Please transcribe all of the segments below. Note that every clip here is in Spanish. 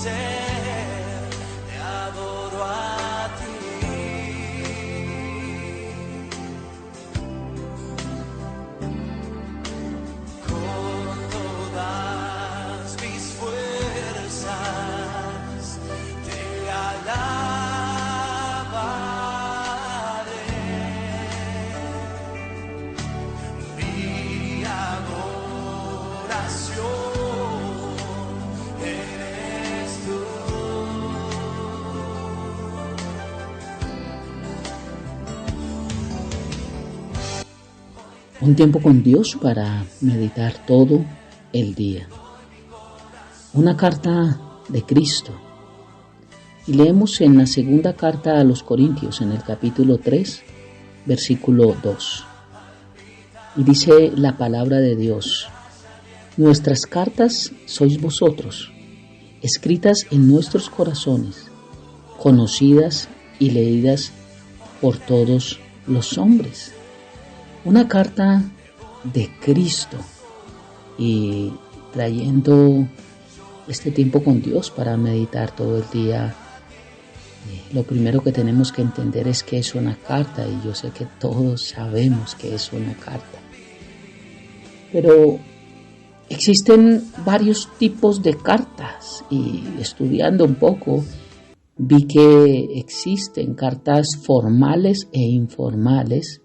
ser, te adoro a ti. Con todas mis fuerzas te alabaré. Mi adoración eres tú. Un tiempo con Dios para meditar todo el día. Una carta de Cristo. Y leemos en la segunda carta a los Corintios, en el capítulo 3, versículo 2. Y dice la palabra de Dios: nuestras cartas sois vosotros, escritas en nuestros corazones, conocidas y leídas por todos los hombres. Una carta de Cristo, y trayendo este tiempo con Dios para meditar todo el día, lo primero que tenemos que entender es que es una carta, y yo sé que todos sabemos que es una carta. Pero existen varios tipos de cartas, y estudiando un poco vi que existen cartas formales e informales,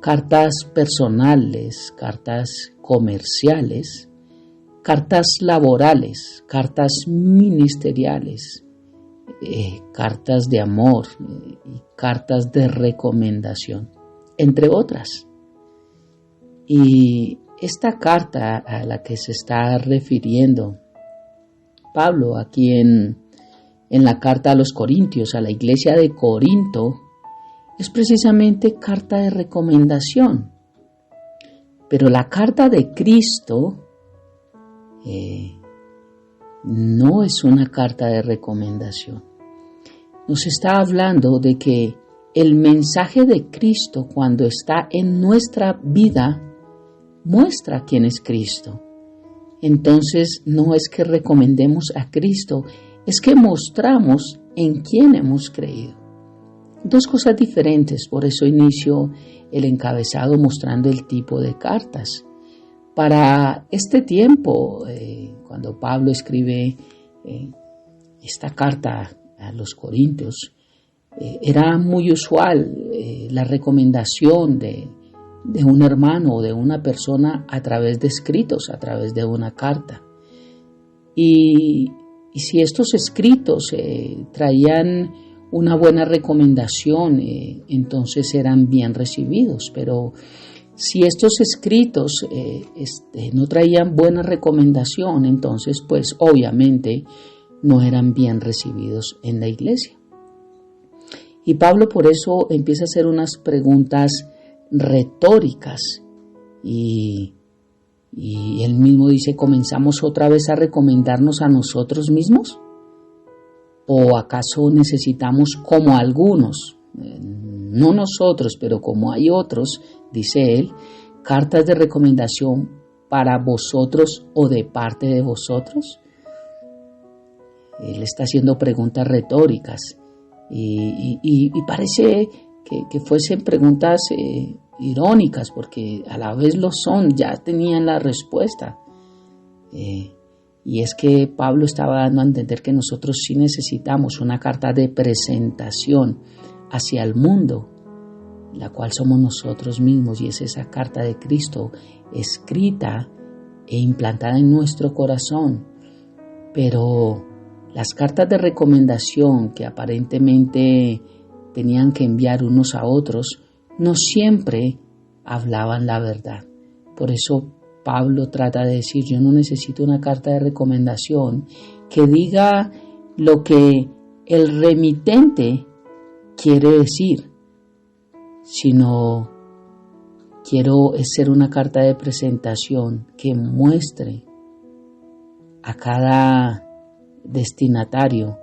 cartas personales, cartas comerciales, cartas laborales, cartas ministeriales, cartas de amor y cartas de recomendación, entre otras. Y esta carta a la que se está refiriendo Pablo aquí en la carta a los Corintios, a la iglesia de Corinto, es precisamente carta de recomendación. Pero la carta de Cristo no es una carta de recomendación. Nos está hablando de que el mensaje de Cristo, cuando está en nuestra vida, muestra quién es Cristo. Entonces no es que recomendemos a Cristo, es que mostramos en quién hemos creído. Dos cosas diferentes, por eso inicio el encabezado mostrando el tipo de cartas. Para este tiempo, cuando Pablo escribe esta carta a los Corintios, era muy usual la recomendación de un hermano o de una persona a través de escritos, a través de una carta. Y si estos escritos traían una buena recomendación, entonces eran bien recibidos. Pero si estos escritos no traían buena recomendación, entonces pues obviamente no eran bien recibidos en la iglesia. Y Pablo por eso empieza a hacer unas preguntas retóricas, y él mismo dice: ¿comenzamos otra vez a recomendarnos a nosotros mismos? ¿O acaso necesitamos, como algunos, no nosotros, pero como hay otros, dice él, cartas de recomendación para vosotros o de parte de vosotros? Él está haciendo preguntas retóricas, y parece que fuesen preguntas irónicas, porque a la vez lo son, ya tenían la respuesta. Y es que Pablo estaba dando a entender que nosotros sí necesitamos una carta de presentación hacia el mundo, la cual somos nosotros mismos, y es esa carta de Cristo escrita e implantada en nuestro corazón. Pero las cartas de recomendación que aparentemente tenían que enviar unos a otros no siempre hablaban la verdad. Por eso Pablo trata de decir: yo no necesito una carta de recomendación que diga lo que el remitente quiere decir, sino quiero ser una carta de presentación que muestre a cada destinatario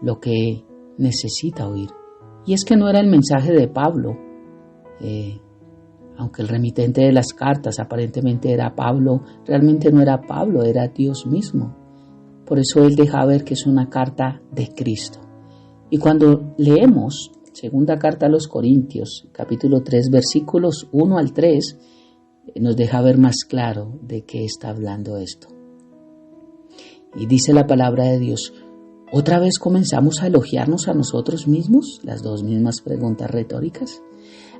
lo que necesita oír. Y es que no era el mensaje de Pablo, aunque el remitente de las cartas aparentemente era Pablo, realmente no era Pablo, era Dios mismo. Por eso él deja ver que es una carta de Cristo. Y cuando leemos segunda carta a los Corintios, capítulo 3, versículos 1 al 3, nos deja ver más claro de qué está hablando esto. Y dice la palabra de Dios: ¿otra vez comenzamos a elogiarnos a nosotros mismos? Las dos mismas preguntas retóricas.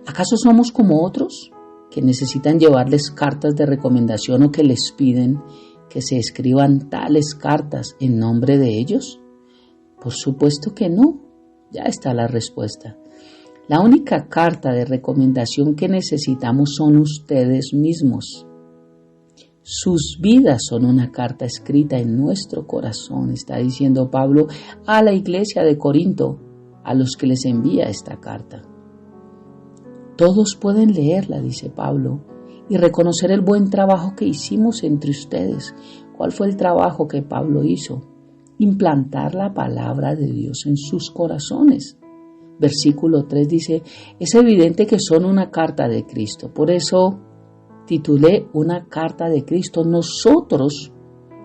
¿Acaso somos como otros que necesitan llevarles cartas de recomendación o que les piden que se escriban tales cartas en nombre de ellos? Por supuesto que no. Ya está la respuesta. La única carta de recomendación que necesitamos son ustedes mismos. Sus vidas son una carta escrita en nuestro corazón, está diciendo Pablo a la iglesia de Corinto, a los que les envía esta carta. Todos pueden leerla, dice Pablo, y reconocer el buen trabajo que hicimos entre ustedes. ¿Cuál fue el trabajo que Pablo hizo? Implantar la palabra de Dios en sus corazones. Versículo 3 dice: es evidente que son una carta de Cristo. Por eso titulé una carta de Cristo. Nosotros,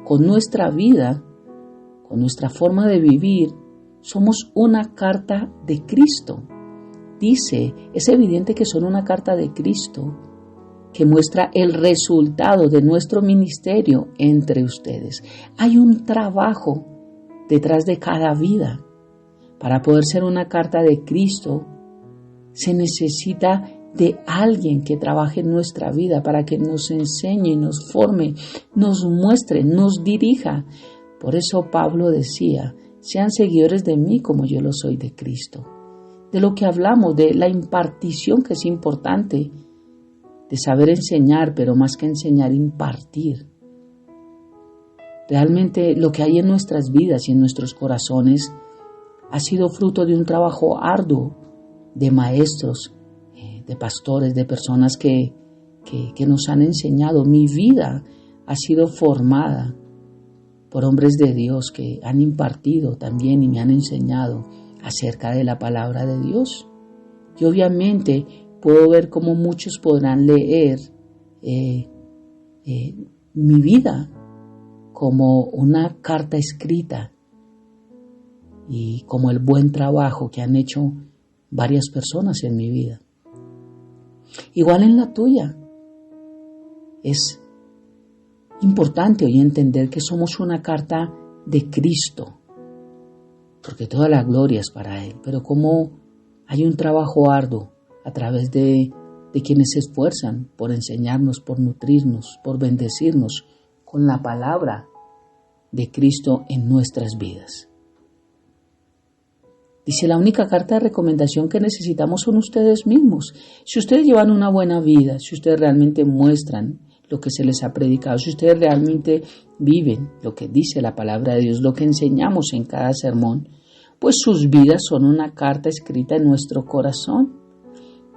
con nuestra vida, con nuestra forma de vivir, somos una carta de Cristo. Dice, es evidente que son una carta de Cristo que muestra el resultado de nuestro ministerio entre ustedes. Hay un trabajo detrás de cada vida. Para poder ser una carta de Cristo, se necesita de alguien que trabaje en nuestra vida para que nos enseñe, nos forme, nos muestre, nos dirija. Por eso Pablo decía: sean seguidores de mí como yo lo soy de Cristo. De lo que hablamos, de la impartición, que es importante, de saber enseñar, pero más que enseñar, impartir. Realmente lo que hay en nuestras vidas y en nuestros corazones ha sido fruto de un trabajo arduo de maestros, de pastores, de personas que nos han enseñado. Mi vida ha sido formada por hombres de Dios que han impartido también y me han enseñado acerca de la palabra de Dios. Y obviamente puedo ver cómo muchos podrán leer mi vida como una carta escrita y como el buen trabajo que han hecho varias personas en mi vida. Igual en la tuya. Es importante hoy entender que somos una carta de Cristo, porque toda la gloria es para Él, pero como hay un trabajo arduo a través de quienes se esfuerzan por enseñarnos, por nutrirnos, por bendecirnos con la palabra de Cristo en nuestras vidas. Dice, la única carta de recomendación que necesitamos son ustedes mismos. Si ustedes llevan una buena vida, si ustedes realmente muestran lo que se les ha predicado, si ustedes realmente viven lo que dice la palabra de Dios, lo que enseñamos en cada sermón, pues sus vidas son una carta escrita en nuestro corazón.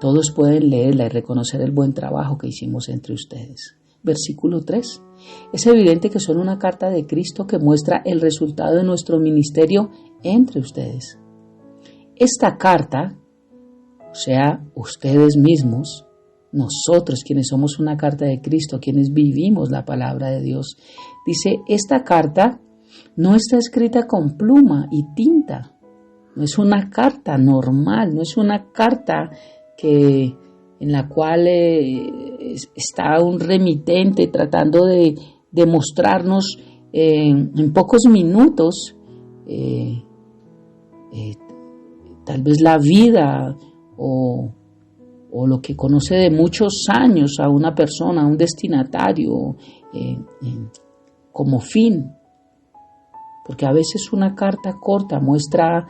Todos pueden leerla y reconocer el buen trabajo que hicimos entre ustedes. Versículo 3. Es evidente que son una carta de Cristo que muestra el resultado de nuestro ministerio entre ustedes. Esta carta, o sea, ustedes mismos, nosotros quienes somos una carta de Cristo, quienes vivimos la palabra de Dios, dice, esta carta no está escrita con pluma y tinta, no es una carta normal, no es una carta en la cual está un remitente tratando de mostrarnos en pocos minutos tal vez la vida o lo que conoce de muchos años a una persona, a un destinatario, como fin. Porque a veces una carta corta muestra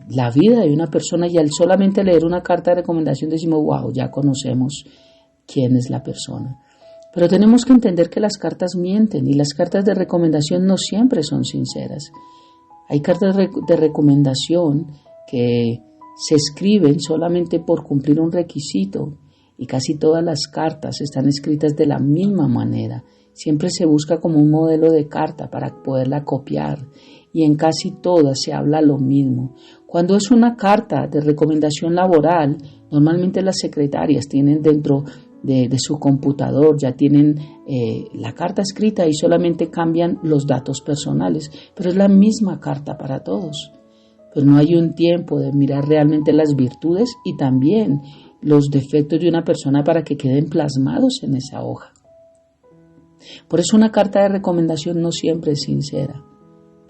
la vida de una persona y al solamente leer una carta de recomendación decimos, wow, ya conocemos quién es la persona. Pero tenemos que entender que las cartas mienten y las cartas de recomendación no siempre son sinceras. Hay cartas de recomendación que se escriben solamente por cumplir un requisito y casi todas las cartas están escritas de la misma manera. Siempre se busca como un modelo de carta para poderla copiar y en casi todas se habla lo mismo. Cuando es una carta de recomendación laboral, normalmente las secretarias tienen dentro de su computador, ya tienen la carta escrita y solamente cambian los datos personales, pero es la misma carta para todos. Pero no hay un tiempo de mirar realmente las virtudes y también los defectos de una persona para que queden plasmados en esa hoja. Por eso una carta de recomendación no siempre es sincera.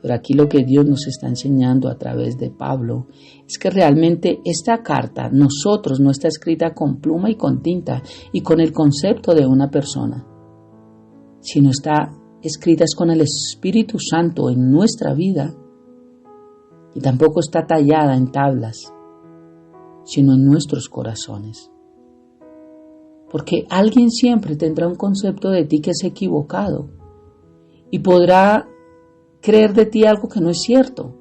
Pero aquí lo que Dios nos está enseñando a través de Pablo es que realmente esta carta, nosotros, no está escrita con pluma y con tinta y con el concepto de una persona, sino está escrita con el Espíritu Santo en nuestra vida y tampoco está tallada en tablas, sino en nuestros corazones. Porque alguien siempre tendrá un concepto de ti que es equivocado y podrá creer de ti algo que no es cierto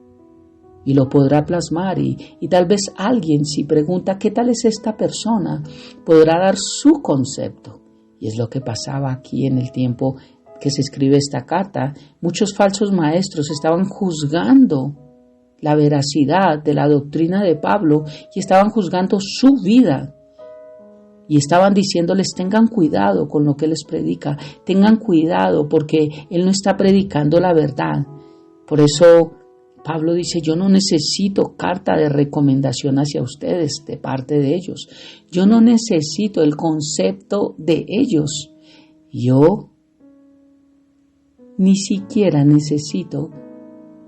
y lo podrá plasmar y tal vez alguien, si pregunta qué tal es esta persona, podrá dar su concepto. Y es lo que pasaba aquí en el tiempo que se escribe esta carta. Muchos falsos maestros estaban juzgando la veracidad de la doctrina de Pablo y estaban juzgando su vida. Y estaban diciéndoles, tengan cuidado con lo que les predica, tengan cuidado porque él no está predicando la verdad. Por eso Pablo dice, yo no necesito carta de recomendación hacia ustedes de parte de ellos. Yo no necesito el concepto de ellos. Yo ni siquiera necesito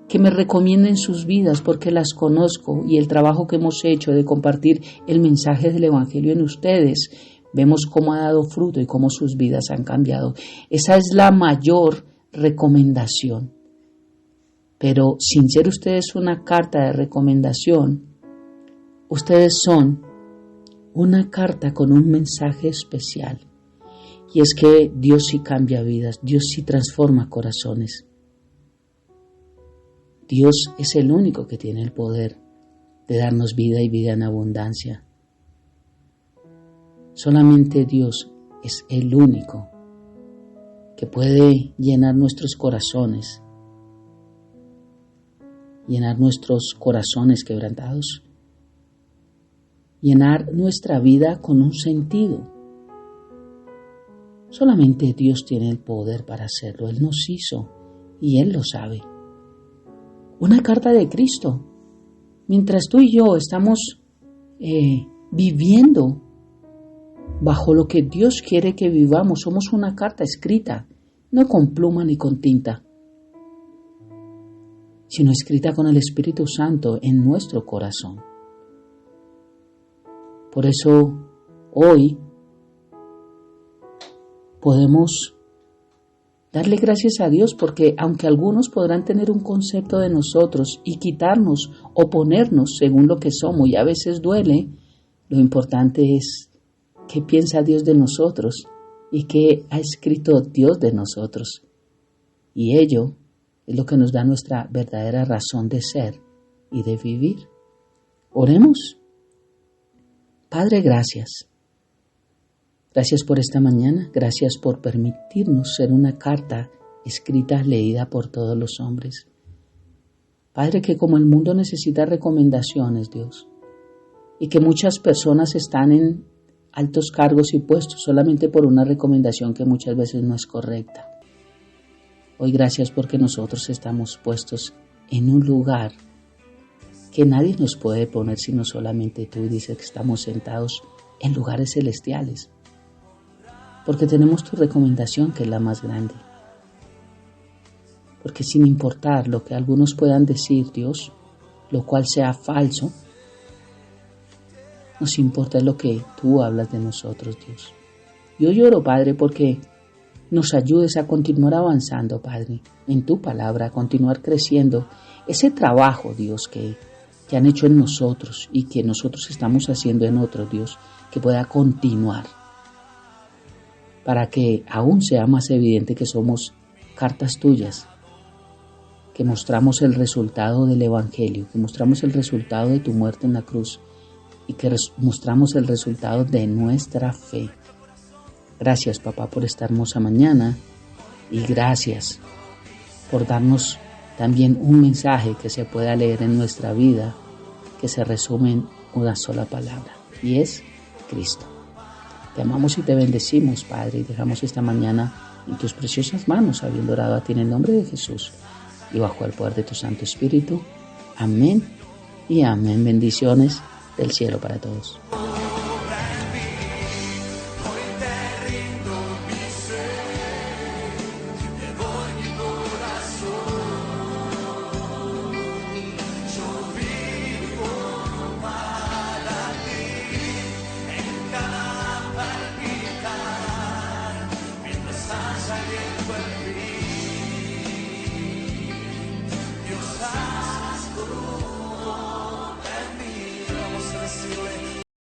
que me recomienden sus vidas porque las conozco y el trabajo que hemos hecho de compartir el mensaje del Evangelio en ustedes, vemos cómo ha dado fruto y cómo sus vidas han cambiado. Esa es la mayor recomendación. Pero sin ser ustedes una carta de recomendación, ustedes son una carta con un mensaje especial. Y es que Dios sí cambia vidas, Dios sí transforma corazones. Dios es el único que tiene el poder de darnos vida y vida en abundancia. Solamente Dios es el único que puede llenar nuestros corazones quebrantados, llenar nuestra vida con un sentido. Solamente Dios tiene el poder para hacerlo. Él nos hizo y Él lo sabe. Una carta de Cristo. Mientras tú y yo estamos viviendo bajo lo que Dios quiere que vivamos, somos una carta escrita, no con pluma ni con tinta, sino escrita con el Espíritu Santo en nuestro corazón. Por eso hoy podemos darle gracias a Dios porque aunque algunos podrán tener un concepto de nosotros y quitarnos o ponernos según lo que somos y a veces duele, lo importante es qué piensa Dios de nosotros y qué ha escrito Dios de nosotros. Y ello es lo que nos da nuestra verdadera razón de ser y de vivir. Oremos. Padre, gracias. Gracias por esta mañana, gracias por permitirnos ser una carta escrita, leída por todos los hombres. Padre, que como el mundo necesita recomendaciones, Dios, y que muchas personas están en altos cargos y puestos solamente por una recomendación que muchas veces no es correcta. Hoy gracias porque nosotros estamos puestos en un lugar que nadie nos puede poner sino solamente tú. Dices que estamos sentados en lugares celestiales. Porque tenemos tu recomendación que es la más grande. Porque sin importar lo que algunos puedan decir, Dios, lo cual sea falso, nos importa lo que tú hablas de nosotros, Dios. Yo lloro, Padre, porque nos ayudes a continuar avanzando, Padre, en tu palabra, a continuar creciendo. Ese trabajo, Dios, que han hecho en nosotros y que nosotros estamos haciendo en otros, Dios, que pueda continuar. Para que aún sea más evidente que somos cartas tuyas, que mostramos el resultado del Evangelio, que mostramos el resultado de tu muerte en la cruz y que mostramos el resultado de nuestra fe. Gracias, Papá, por esta hermosa mañana y gracias por darnos también un mensaje que se pueda leer en nuestra vida, que se resume en una sola palabra y es Cristo. Te amamos y te bendecimos, Padre, y dejamos esta mañana en tus preciosas manos, habiendo orado a ti en el nombre de Jesús y bajo el poder de tu Santo Espíritu. Amén y amén. Bendiciones del cielo para todos.